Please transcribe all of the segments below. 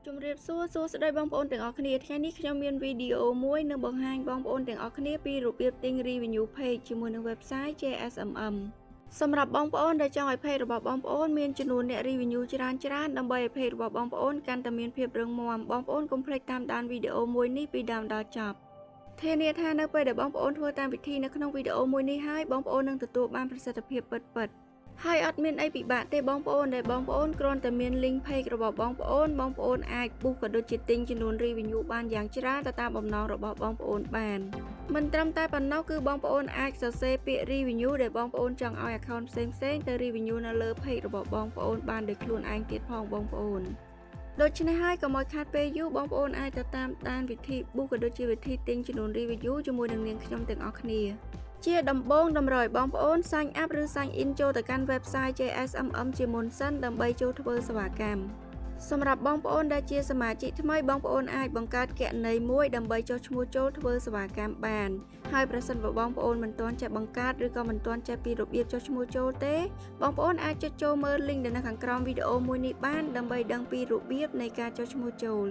ជំរាបសួរស្ដីបងប្អូនទាំងអស់គ្នាថ្ងៃនេះខ្ញុំមានវីដេអូមួយនឹងបង្ហាញបងប្អូនទាំងអស់គ្នាពីរបៀបទិញ Revenue Page ជាមួយនឹង website JSMM សម្រាប់បងប្អូនដែលចង់ឲ្យ page របស់បងប្អូនមានចំនួនអ្នក review ច្រើនដើម្បីឲ្យ page របស់បងប្អូនកាន់តែមានភាពរឹងមាំបងប្អូនកុំភ្លេចតាមដានវីដេអូមួយនេះពីដើមដល់ចប់ធានាថានៅពេលដែលបងប្អូនធ្វើតាមវិធីនៅក្នុងវីដេអូមួយនេះហើយបងប្អូននឹងទទួលបានប្រសិទ្ធភាពពិតៗហើយអត់មានអីពិបាកទេបងប្អូនដែលបងប្អូនគ្រាន់តែមាន link page របស់បងប្អូនអាច book ក៏ដូចជាទិញចំនួន review បានយ៉ាងច្រើនទៅតាមបំណងរបស់បងប្អូនបានមិនត្រឹមតែប៉ុណ្ណោះគឺបងប្អូនអាចសរសេរពាក្យ review ដែលបងប្អូនចង់ឲ្យ account ផ្សេងទៅ review នៅលើ page របស់បងប្អូនបានដោយខ្លួនឯងទៀតផងបងប្អូនដូច្នេះហើយកុំឲ្យខាតពេលយូរបងប្អូនអាចទៅតាមដានវិធី book ក៏ដូចជាវិធីទិញចំនួន review ជាមួយនឹងនាងខ្ញុំទាំងអស់គ្នាជាដំបូងតម្រូវឲ្យបងប្អូន sign up ឬ sign in ចូលទៅកាន់ website JSMM ជាមុនសិនដើម្បីចូលធ្វើសេវាកម្មសម្រាប់បងប្អូនដែលជាសមាជិកថ្មីបងប្អូនអាចបង្កើតគណនីមួយដើម្បីចុះឈ្មោះចូលធ្វើសេវាកម្មបានហើយប្រសិនបើបងប្អូនមិនទាន់ចេះបង្កើតឬក៏មិនទាន់ចេះពីរបៀបចុះឈ្មោះចូលទេបងប្អូនអាចចុចចូលមើល link ដែលនៅខាងក្រោមវីដេអូមួយនេះបានដើម្បីដឹងពីរបៀបនៃការចុះឈ្មោះចូល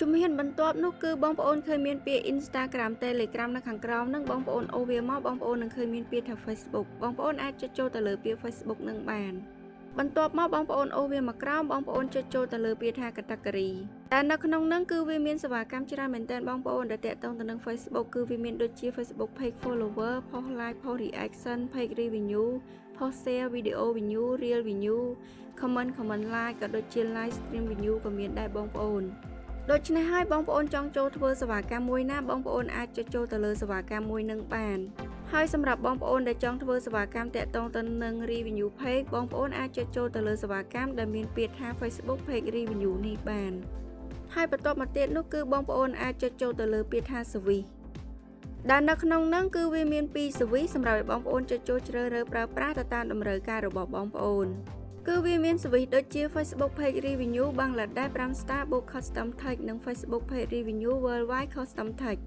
ជំហានបន្ទាប់នោះគឺបងប្អូនឃើញមានពាក្យ Instagram Telegram នៅខាងក្រោមនឹងបងប្អូនអូសវាមកបងប្អូននឹងឃើញមានពាក្យថា Facebook បងប្អូនអាចចុចចូលទៅលើពាក្យ Facebook នឹងបានបន្ទាប់មកបងប្អូនអូសវាមកក្រោមបងប្អូនចុចចូលទៅលើពាក្យថា Category តែនៅក្នុងនឹងគឺវាមានសេវាកម្មច្រើនមែនទែនបងប្អូនដែលតាក់ទងទៅនឹង Facebook គឺវាមានដូចជា Facebook Page Follower Post Like Post Reaction Page Review Post Share Video View Reel View Comment Like ក៏ដូចជា Live Stream View ក៏មានដែរបងប្អូនដូច្នេះហើយបងប្អូនចង់ចូលធ្វើសេវាកម្មមួយណាបងប្អូនអាចចុចចូលទៅលើសេវាកម្មមួយនឹងបានហើយសម្រាប់បងប្អូនដែលចង់ធ្វើសេវាកម្មតាក់ទងទៅនឹង Review Page បងប្អូនអាចចុចចូលទៅលើសេវាកម្មដែលមានពាក្យថា Facebook Page Review នេះបានហើយបន្ទាប់មកទៀតនោះគឺបងប្អូនអាចចុចចូលទៅលើពាក្យថា Service ដែលនៅក្នុងនោះគឺវាមាន2 Service សម្រាប់ឲ្យបងប្អូនចុចចូលជ្រើសរើសប្រើប្រាស់ទៅតាមតម្រូវការរបស់បងប្អូនគឺវាមាន service ដូចជា Facebook Page Review Bangladesh 5 Star Book Custom Text និង Facebook Page Review Worldwide Custom Text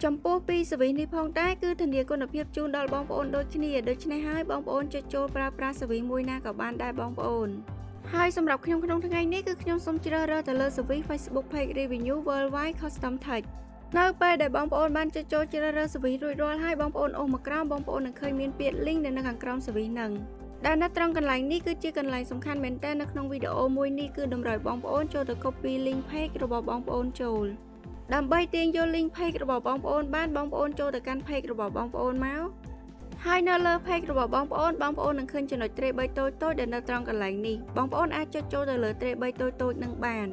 ចំពោះពី service នេះផងដែរគឺធានាគុណភាពជូនដល់បងប្អូនដូចគ្នាដូច្នេះហើយបងប្អូនចុចចូលប្រើប្រាស់ service មួយណាក៏បានដែរបងប្អូនហើយសម្រាប់ខ្ញុំក្នុងថ្ងៃនេះគឺខ្ញុំសូមជ្រើសរើសទៅលើ service Facebook Page Review Worldwide Custom Text នៅពេលដែលបងប្អូនបានចុចចូលជ្រើសរើស service រួចរាល់ហើយបងប្អូនអូសមកក្រោមបងប្អូននឹងឃើញមានពាក្យ link នៅខាងក្រោម service ហ្នឹងដែលនៅត្រង់កន្លែងនេះគឺជាកន្លែងសំខាន់មែនតើនៅក្នុងវីដេអូមួយនេះគឺតម្រូវបងប្អូនចូលទៅ copy link page របស់បងប្អូនចូលដើម្បីទាញយក link page របស់បងប្អូនបានបងប្អូនចូលទៅកាន់ page របស់បងប្អូនមកហើយនៅលើ page របស់បងប្អូននឹងឃើញចំណុចត្រេះ3តូចដែលនៅត្រង់កន្លែងនេះបងប្អូនអាចចុចចូលទៅលើត្រេះ3តូចនឹងបាន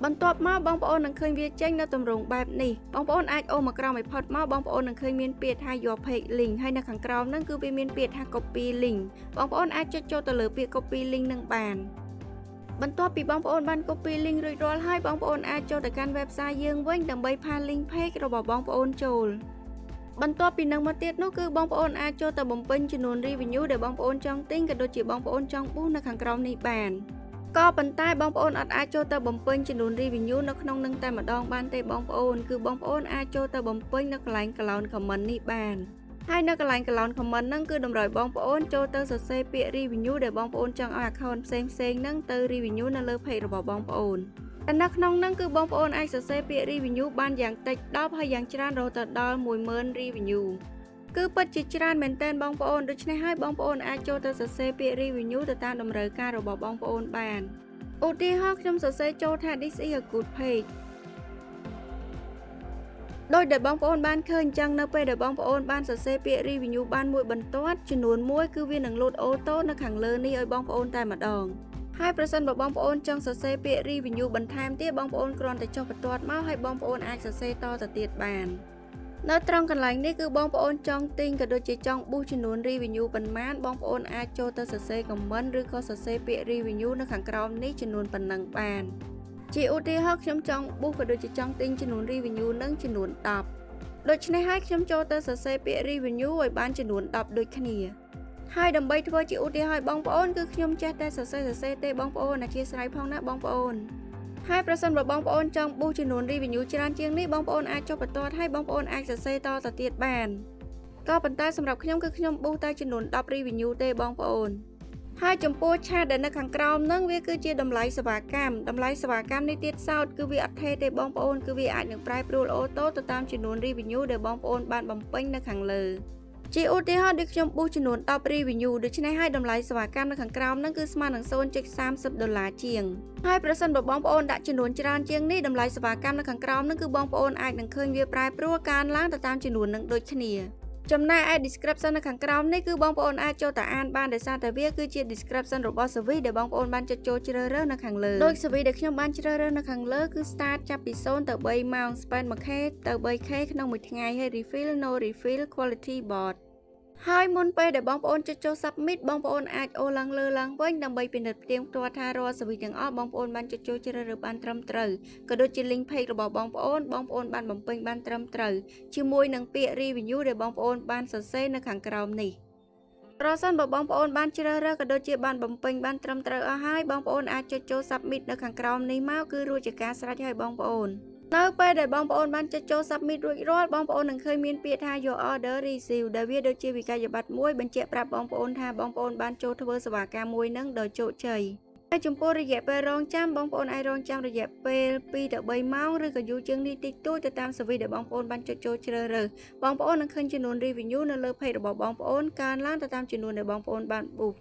បន្ទាប់មកបងប្អូននឹងឃើញវាចេញនៅទម្រង់បែបនេះបងប្អូនអាចអូសមកក្រោមឲ្យផុតមកបងប្អូននឹងឃើញមានពាក្យថា your page link ហើយនៅខាងក្រោមហ្នឹងគឺវាមានពាក្យថា copy link បងប្អូនអាចចុចចូលទៅលើពាក្យ copy link នឹងបានបន្ទាប់ពីបងប្អូនបាន copy link រួចរាល់ហើយបងប្អូនអាចចូលទៅកាន់ website យើងវិញដើម្បីផាស link page របស់បងប្អូនចូលបន្ទាប់ពីនឹងមកទៀតនោះគឺបងប្អូនអាចចូលទៅបំពេញចំនួន review ដែលបងប្អូនចង់ទិញក៏ដូចជាបងប្អូនចង់ប៊ូសនៅខាងក្រោមនេះបានក៏ប៉ុន្តែបងប្អូនអត់អាចចូលទៅបំពេញចំនួន review នៅក្នុងនឹងតែម្ដងបានទេបងប្អូនគឺបងប្អូនអាចចូលទៅបំពេញនៅកន្លែង column comment នេះបានហើយនៅកន្លែង column comment ហ្នឹងគឺតម្រូវបងប្អូនចូលទៅសរសេរពាក្យ review ដែលបងប្អូនចង់ឲ្យ account ផ្សេងហ្នឹងទៅ review នៅលើ page របស់បងប្អូនតែនៅក្នុងហ្នឹងគឺបងប្អូនអាចសរសេរពាក្យ review បានយ៉ាងតិច10ហើយយ៉ាងច្រើនរហូតដល់ 10000 reviewគឺពិតជាច្រើនមែនទែនបងប្អូនដូច្នេះហើយបងប្អូនអាចចូលទៅសរសេរពាក្យ review ទៅតាមតម្រូវការរបស់បងប្អូនបានឧទាហរណ៍ខ្ញុំសរសេរចូលថា this is a good page ដោយដែលបងប្អូនបានឃើញអញ្ចឹងនៅពេលដែលបងប្អូនបានសរសេរពាក្យ review បានមួយបន្ទាត់ចំនួន1គឺវានឹង load auto នៅខាងលើនេះឲ្យបងប្អូនតែម្ដងហើយប្រសិនបើបងប្អូនចង់សរសេរពាក្យ review បន្ថែមទៀតបងប្អូនគ្រាន់តែចុះបន្ទាត់មកហើយបងប្អូនអាចសរសេរតទៅទៀតបាននៅត្រង់កន្លែងនេះគឺបងប្អូនចង់ទិញក៏ដូចជាចង់ប៊ូសចំនួន review ប៉ុន្មានបងប្អូនអាចចូលទៅសរសេរ comment ឬក៏សរសេរពាក្យ review នៅខាងក្រោមនេះចំនួនប៉ុណ្ណឹងបានជាឧទាហរណ៍ខ្ញុំចង់ប៊ូសក៏ដូចជាចង់ទិញចំនួន review នឹងចំនួន10ដូច្នេះហើយខ្ញុំចូលទៅសរសេរពាក្យ review ឲ្យបានចំនួន10ដូចគ្នាហើយដើម្បីធ្វើជាឧទាហរណ៍បងប្អូនគឺខ្ញុំចេះតែសរសេរទេបងប្អូនអធិស្ឋានផងណាបងប្អូនហើយប្រសិនបើបងប្អូនចង់ប៊ូសចំនួន review ច្រើនជាងនេះបងប្អូនអាចចុះបន្ទាត់ហើយបងប្អូនអាចសរសេរតទៅទៀតបានក៏ប៉ុន្តែសម្រាប់ខ្ញុំគឺខ្ញុំប៊ូសតែចំនួន10 review ទេបងប្អូន ហើយចំពោះឆាតដែលនៅខាងក្រោមហ្នឹងវាគឺជាតម្លៃសេវាកម្មនេះទៀតសោតគឺវាអត់ថេរទេបងប្អូនគឺវាអាចនឹងប្រែប្រួលអូតូទៅតាមចំនួន review ដែលបងប្អូនបានបំពេញនៅខាងលើជាឧទាហរណ៍ដូចខ្ញុំប៊ូសចំនួន10 review ដូច្នេះហើយតម្លៃសេវាកម្មនៅខាងក្រោមហ្នឹងគឺស្មើនឹង $0.30 ជាងហើយប្រសិនបើបងប្អូនដាក់ចំនួនច្រើនជាងនេះតម្លៃសេវាកម្មនៅខាងក្រោមហ្នឹងគឺបងប្អូនអាចនឹងឃើញវាប្រែប្រួលកើនឡើងទៅតាមចំនួននឹងដូចគ្នាចំណែកឯ description នៅខាងក្រោមនេះគឺបងប្អូនអាចចូលទៅអានបានដោយសារតែវាគឺជា description របស់ service ដែលបងប្អូនបានចុចចូលជ្រើសរើសនៅខាងលើដូច service ដែលខ្ញុំបានជ្រើសរើសនៅខាងលើគឺ start ចាប់ពី0ទៅ3ម៉ោង spend 1k ទៅ 3k ក្នុងមួយថ្ងៃហើយ refill no refill quality bot ហើយមុនពេលដែលបងប្អូនចុចចូល submit បងប្អូនអាចអូសឡើងលើឡើងវិញដើម្បីពិនិត្យផ្ទៀងផ្ទាត់ថារាល់ service ទាំងអស់បងប្អូនបានចុចចូលជ្រើសរើសបានត្រឹមត្រូវក៏ដូចជា link page របស់បងប្អូនបានបំពេញបានត្រឹមត្រូវជាមួយនឹងពាក្យ review ដែលបងប្អូនបានសរសេរនៅខាងក្រោមនេះប្រសិនបើបងប្អូនបានជ្រើសរើសក៏ដូចជាបានបំពេញបានត្រឹមត្រូវអស់ហើយបងប្អូនអាចចុចចូល submit នៅខាងក្រោមនេះមកគឺរួចជាការស្រេចហើយបងប្អូននៅពេលដែលបងប្អូនបានចុចចូល submit រួចរាល់បងប្អូននឹងឃើញមានពាក្យថា your order received ដែលវាដូចជាវិក័យប័ត្រមួយបញ្ជាក់ប្រាប់បងប្អូនថាបងប្អូនបានចូលធ្វើសេវាកម្មមួយនឹងដោយជោគជ័យហើយចំពោះរយៈពេលរងចាំបងប្អូនអាចរងចាំរយៈពេល2ទៅ3ម៉ោងឬក៏យូរជាងនេះតិចតួចទៅតាម service ដែលបងប្អូនបានចុចចូលជ្រើសរើសបងប្អូននឹងឃើញចំនួន review នៅលើ page របស់បងប្អូនកើនឡើងទៅតាមចំនួនដែលបងប្អូនបានប៊ូស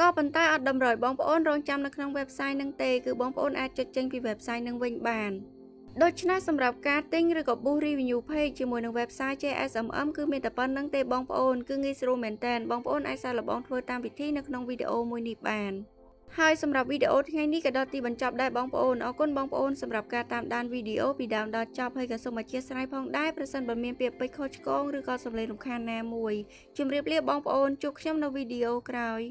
ក៏ប៉ុន្តែអត់តម្រូវបងប្អូនរងចាំនៅក្នុង website នឹងទេគឺបងប្អូនអាចចុចចេញពី website នឹងវិញបានដូច្នេះសម្រាប់ការទិញឬក៏ boost review page ជាមួយនឹង website JSMM គឺមានតែប៉ុណ្្នឹងទេបងប្អូនគឺងាយស្រួលមែនតើបងប្អូនអាចសាកល្បងធ្វើតាមវិធីនៅក្នុងវីដេអូមួយនេះបានហើយសម្រាប់វីដេអូថ្ងៃនេះក៏ដល់ទីបញ្ចប់ដែរបងប្អូនអរគុណបងប្អូនសម្រាប់ការតាមដានវីដេអូពីដើមដល់ចប់ហើយក៏សូមអធិស្ឋានផងដែរប្រសិនបើមានពាក្យពេចន៍ខុសឆ្គងឬក៏សំឡេងរំខានណាមួយជម្រាបលាបងប្អូនជួបខ្ញុំនៅវីដេអូក្រោយ